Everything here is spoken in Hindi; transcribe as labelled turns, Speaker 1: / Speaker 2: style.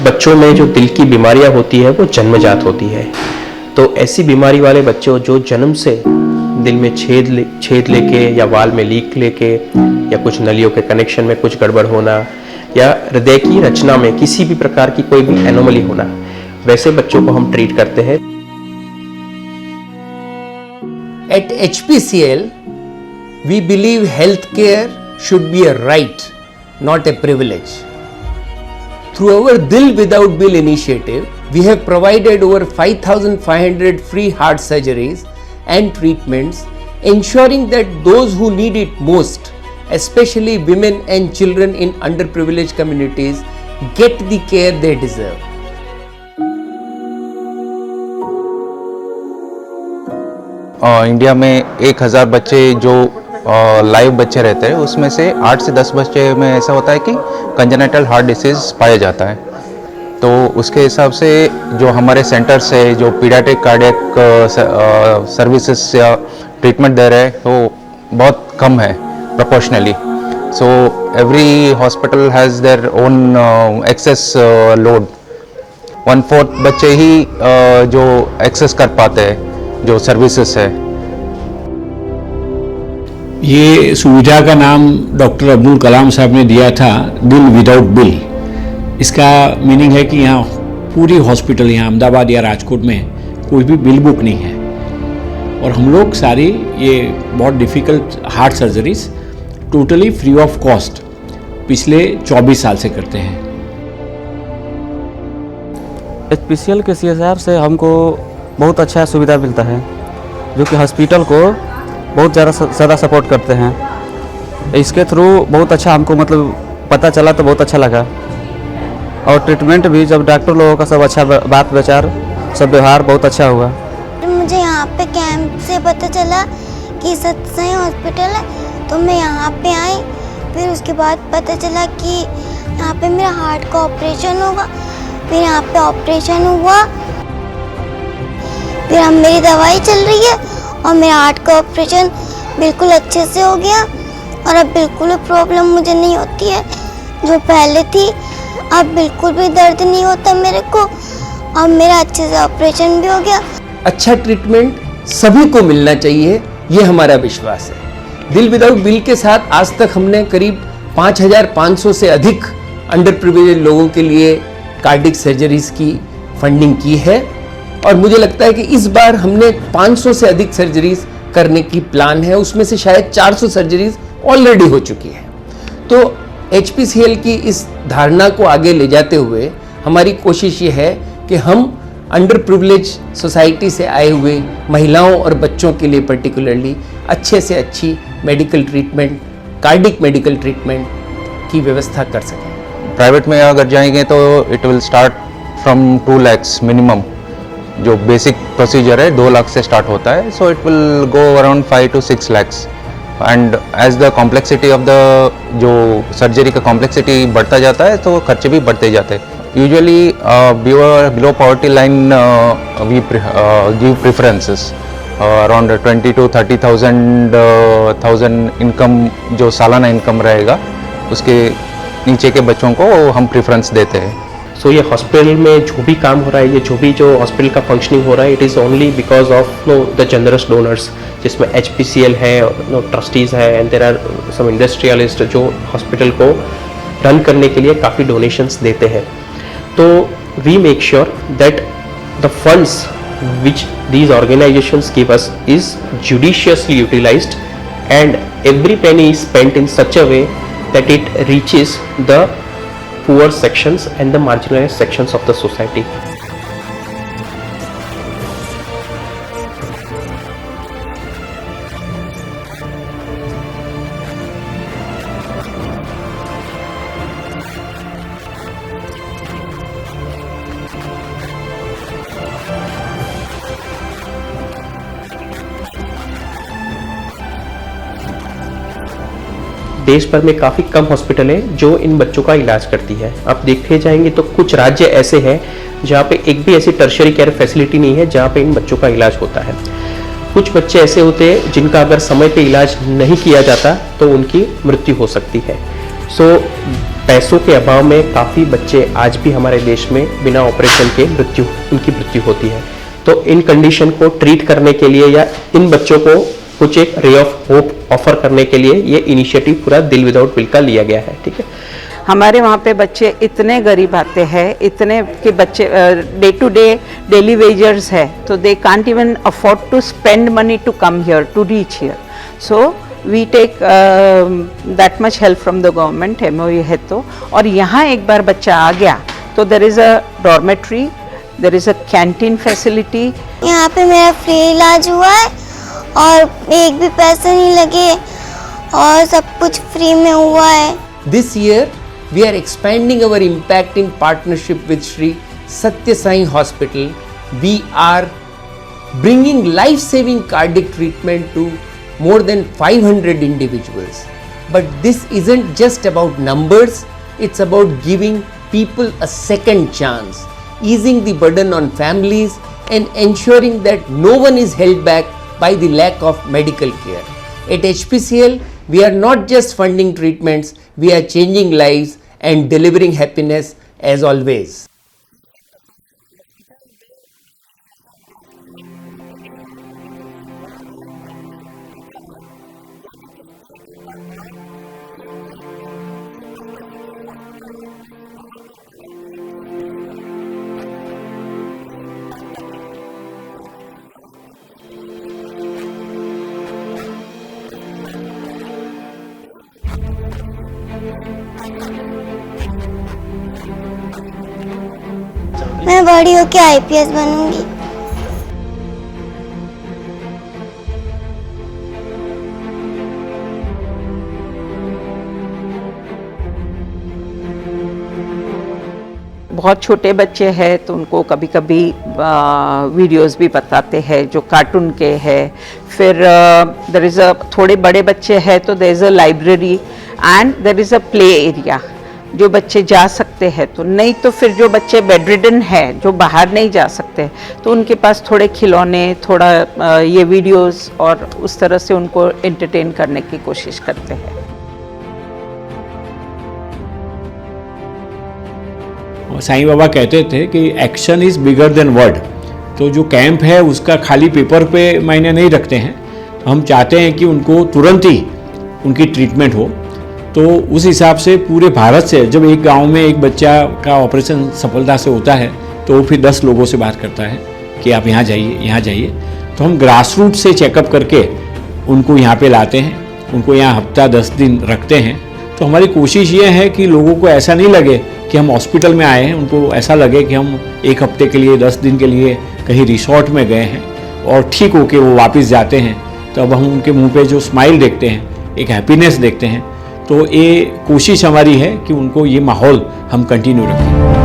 Speaker 1: बच्चों में जो दिल की बीमारियां होती है वो जन्मजात होती है। तो ऐसी बीमारी वाले बच्चों जो जन्म से दिल में छेद लेके या वाल में लीक लेके या कुछ नलियों के कनेक्शन में कुछ गड़बड़ होना या हृदय की रचना में किसी भी प्रकार की कोई भी एनोमली होना, वैसे बच्चों को हम ट्रीट करते हैं।
Speaker 2: At HPCL, we believe healthcare should be a right, not a privilege. Through our Dil Without Bill initiative, we have provided over 5,500 free heart surgeries and treatments, ensuring that those who need it most, especially women and children in underprivileged communities, get the care they deserve.
Speaker 3: India में 1000 बच्चे जो लाइव बच्चे रहते हैं, उसमें से 8 से 10 बच्चे में ऐसा होता है कि कंजेनिटल हार्ट डिसीज़ पाया जाता है। तो उसके हिसाब से जो हमारे सेंटर्स है, जो पीडियाट्रिक कार्डियक सर्विसेज या ट्रीटमेंट दे रहे हैं, तो बहुत कम है proportionally. So every hospital has their own excess load. 1/4 बच्चे ही जो एक्सेस कर पाते हैं जो सर्विसेज है।
Speaker 4: ये सुविधा का नाम डॉक्टर अब्दुल कलाम साहब ने दिया था, दिल विदाउट बिल। इसका मीनिंग है कि यहाँ पूरी हॉस्पिटल यहाँ अहमदाबाद या राजकोट में कोई भी बिल बुक नहीं है, और हम लोग सारी ये बहुत difficult heart surgeries totally free of cost पिछले 24 साल से करते हैं।
Speaker 5: HPCL के CSR से हमको बहुत अच्छा सुविधा मिलता है, जो कि हॉस्पिटल को बहुत ज़्यादा सपोर्ट करते हैं। इसके थ्रू बहुत अच्छा हमको मतलब पता चला तो बहुत अच्छा लगा, और ट्रीटमेंट भी जब डॉक्टर लोगों का सब अच्छा बात विचार सब व्यवहार बहुत अच्छा हुआ।
Speaker 6: मुझे यहाँ पे कैंप से पता चला कि सत्संग हॉस्पिटल है, तो मैं यहाँ पे आई। फिर उसके बाद पता चला कि यहाँ पे मेरा हार्ट का ऑपरेशन होगा। फिर यहाँ पे ऑपरेशन हुआ, फिर अब मेरी दवाई चल रही है और मेरा हार्ट का ऑपरेशन बिल्कुल अच्छे से हो गया, और अब बिल्कुल प्रॉब्लम मुझे नहीं होती है जो पहले थी। अब बिल्कुल भी दर्द नहीं होता मेरे को, अब मेरा अच्छे से ऑपरेशन भी हो गया।
Speaker 2: अच्छा ट्रीटमेंट सभी को मिलना चाहिए, ये हमारा विश्वास है। दिल विदाउट बिल के साथ आज तक हमने करीब 5500 से अधिक अंडर प्रिविलेज्ड लोगों के लिए कार्डियक सर्जरीज की फंडिंग की है, और मुझे लगता है कि इस बार हमने 500 से अधिक सर्जरीज करने की प्लान है। उसमें से शायद 400 सर्जरीज ऑलरेडी हो चुकी है। तो HPCL की इस धारणा को आगे ले जाते हुए हमारी कोशिश ये है कि हम अंडर प्रिविलेज सोसाइटी से आए हुए महिलाओं और बच्चों के लिए पर्टिकुलरली अच्छे से अच्छी medical treatment, cardiac medical treatment की व्यवस्था कर सकें।
Speaker 3: प्राइवेट में अगर जाएंगे तो it will start from 2 lakhs minimum. जो बेसिक प्रोसीजर है 2 लाख से स्टार्ट होता है, so it will go around 5 to 6 lakhs। And as the complexity of the जो सर्जरी का कॉम्प्लेक्सिटी बढ़ता जाता है तो खर्चे भी बढ़ते जाते हैं। Usually below poverty line we give preferences around 20 to 30,000 income, जो सालाना इनकम रहेगा उसके नीचे के बच्चों को हम प्रेफरेंस देते हैं।
Speaker 1: सो ये हॉस्पिटल में जो भी काम हो रहा है, ये जो भी हॉस्पिटल का फंक्शनिंग हो रहा है, it is only because of the generous donors, जिसमें HPCL है, ट्रस्टीज़ है, and there are some industrialist जो हॉस्पिटल को रन करने के लिए काफ़ी डोनेशंस देते हैं। तो we make sure that the funds which these organizations give us is judiciously utilized, and every penny is spent in such a way that it reaches the poor sections and the marginalized sections of the society. देश भर में काफ़ी कम हॉस्पिटल है जो इन बच्चों का इलाज करती है। आप देखते जाएंगे तो कुछ राज्य ऐसे हैं जहाँ पे एक भी ऐसी टर्शियरी केयर फैसिलिटी नहीं है जहाँ पे इन बच्चों का इलाज होता है। कुछ बच्चे ऐसे होते हैं जिनका अगर समय पे इलाज नहीं किया जाता तो उनकी मृत्यु हो सकती है। सो पैसों के अभाव में काफ़ी बच्चे आज भी हमारे देश में बिना ऑपरेशन के उनकी मृत्यु होती है। तो इन कंडीशन को ट्रीट करने के लिए या इन बच्चों को कुछ एक रे ऑफ होप ऑफर करने के लिए ये इनिशिएटिव पूरा दिल विदाउट बिल का लिया गया है। ठीक है,
Speaker 7: हमारे वहाँ पे बच्चे इतने गरीब आते हैं, इतने कि बच्चे day to day daily wagers है, तो they can't even afford to spend money to come here to reach here. So we take that much help from the government, MOU है तो। और यहाँ एक बार बच्चा आ गया तो there is a dormitory, there is a canteen facility.
Speaker 6: यहाँ पे मेरा फ्री इलाज हुआ है और एक भी पैसा नहीं लगे और सब कुछ फ्री में हुआ है।
Speaker 2: This year, we are expanding our impact in partnership with Sri Satya Sai Hospital. We are bringing life-saving cardiac treatment to more than 500 individuals. But this isn't just about numbers, it's about giving people a second chance, easing the burden on families and ensuring that no one is held back by the lack of medical care. At HPCL, we are not just funding treatments, we are changing lives and delivering happiness as always.
Speaker 6: मैं बड़ी होके IPS बनूंगी।
Speaker 7: बहुत छोटे बच्चे हैं तो उनको कभी कभी वीडियोस भी बताते हैं जो कार्टून के हैं। फिर देयर इज़ अ थोड़े बड़े बच्चे हैं तो there is a library and there is a play area जो बच्चे जा सकते हैं। तो नहीं तो फिर जो बच्चे बेडरिडन है जो बाहर नहीं जा सकते तो उनके पास थोड़े खिलौने, थोड़ा ये वीडियोस और उस तरह से उनको एंटरटेन करने की कोशिश करते हैं।
Speaker 4: साईं बाबा कहते थे कि action is bigger than word. तो जो कैंप है उसका खाली पेपर पे मायने नहीं रखते हैं, हम चाहते हैं कि उनको तुरंत ही उनकी ट्रीटमेंट हो। तो उस हिसाब से पूरे भारत से जब एक गांव में एक बच्चा का ऑपरेशन सफलता से होता है तो वो फिर 10 लोगों से बात करता है कि आप यहाँ जाइए, यहाँ जाइए। तो हम ग्रास रूट से चेकअप करके उनको यहाँ पे लाते हैं, उनको यहाँ हफ्ता 10 दिन रखते हैं। तो हमारी कोशिश ये है कि लोगों को ऐसा नहीं लगे कि हम हॉस्पिटल में आए हैं, उनको ऐसा लगे कि हम एक हफ्ते के लिए 10 दिन के लिए कहीं रिसोर्ट में गए हैं और ठीक होके वो वापस जाते हैं। तो अब हम उनके मुंह पे जो स्माइल देखते हैं, एक हैप्पीनेस देखते हैं। तो ये कोशिश हमारी है कि उनको ये माहौल हम कंटिन्यू रखें।